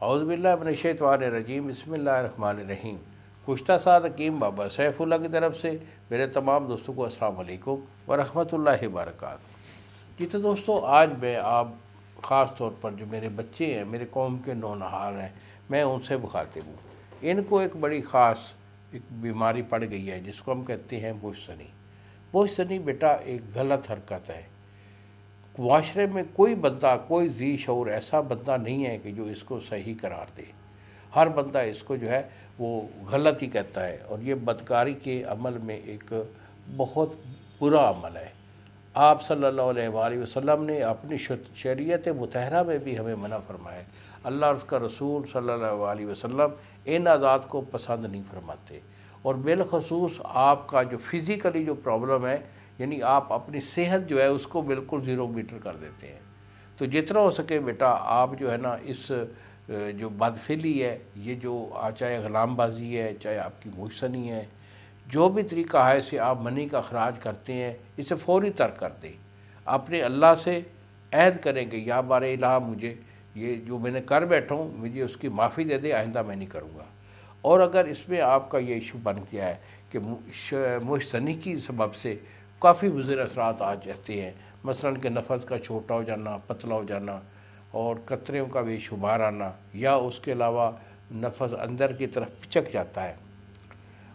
اعوذ باللہ من الشیطان الرجیم، بسم اللہ الرحمن الرحیم۔ کشتہ سعد حکیم بابا سیف اللہ کی طرف سے میرے تمام دوستوں کو السلام علیکم ورحمۃ اللہ وبرکاتہ۔ جی تو دوستو، آج میں آپ خاص طور پر جو میرے بچے ہیں، میرے قوم کے نونہار ہیں، میں ان سے مخاطب ہوں۔ ان کو ایک بڑی خاص ایک بیماری پڑ گئی ہے جس کو ہم کہتے ہیں بوجھ سنی۔ بوجھ سنی بیٹا ایک غلط حرکت ہے۔ معاشرے میں کوئی بندہ، کوئی ذی شعور ایسا بندہ نہیں ہے کہ جو اس کو صحیح قرار دے۔ ہر بندہ اس کو جو ہے وہ غلط ہی کہتا ہے، اور یہ بدکاری کے عمل میں ایک بہت برا عمل ہے۔ آپ صلی اللہ علیہ وآلہ وسلم نے اپنی شریعت مطہرہ میں بھی ہمیں منع فرمایا ہے۔ اللہ اور اس کا رسول صلی اللہ علیہ وسلم ان عادات کو پسند نہیں فرماتے، اور بالخصوص آپ کا جو فزیکلی جو پرابلم ہے، یعنی آپ اپنی صحت جو ہے اس کو بالکل زیرو میٹر کر دیتے ہیں۔ تو جتنا ہو سکے بیٹا آپ جو ہے نا اس جو بدفعلی ہے، یہ جو چاہے غلام بازی ہے، چاہے آپ کی بوجھ سنی ہے، جو بھی طریقہ ہے سے آپ منی کا اخراج کرتے ہیں، اسے فوری ترک کر دیں۔ اپنے اللہ سے عہد کریں کہ یا بار الہ، مجھے یہ جو میں نے کر بیٹھا ہوں مجھے اس کی معافی دے دے، آئندہ میں نہیں کروں گا۔ اور اگر اس میں آپ کا یہ ایشو بن گیا ہے کہ بوجھ سنی کی سبب سے کافی مضر اثرات آ جاتے ہیں، مثلاً کہ نفس کا چھوٹا ہو جانا، پتلا ہو جانا، اور قطروں کا بے شمار آنا، یا اس کے علاوہ نفس اندر کی طرف پچک جاتا ہے،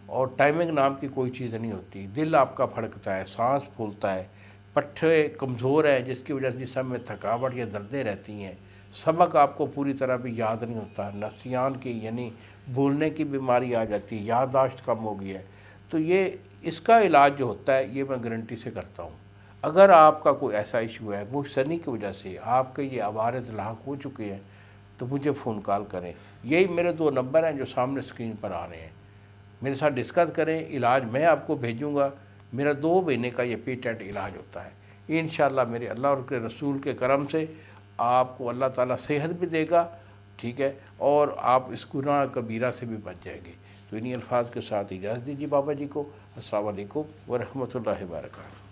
اور ٹائمنگ نام کی کوئی چیز نہیں ہوتی، دل آپ کا پھڑکتا ہے، سانس پھولتا ہے، پٹھے کمزور ہیں جس کی وجہ سے جسم میں تھکاوٹ یا دردیں رہتی ہیں، سبق آپ کو پوری طرح بھی یاد نہیں ہوتا، نسیان کی یعنی بھولنے کی بیماری آ جاتی ہے، یادداشت کم ہو گئی ہے، تو یہ اس کا علاج جو ہوتا ہے یہ میں گارنٹی سے کرتا ہوں۔ اگر آپ کا کوئی ایسا ایشو ہے بوجھ سنی کی وجہ سے آپ کے یہ عوارض لاحق ہو چکے ہیں، تو مجھے فون کال کریں۔ یہی میرے 2 نمبر ہیں جو سامنے اسکرین پر آ رہے ہیں، میرے ساتھ ڈسکس کریں، علاج میں آپ کو بھیجوں گا۔ میرا 2 مہینے کا یہ پیٹنٹ علاج ہوتا ہے۔ انشاءاللہ میرے اللہ اور کے رسول کے کرم سے آپ کو اللہ تعالیٰ صحت بھی دے گا، ٹھیک ہے، اور آپ اس گناہ کبیرہ سے بھی بچ جائیں گے۔ تو انہی الفاظ کے ساتھ اجازت دیجیے بابا جی کو۔ السلام علیکم ورحمۃ اللہ وبرکاتہ۔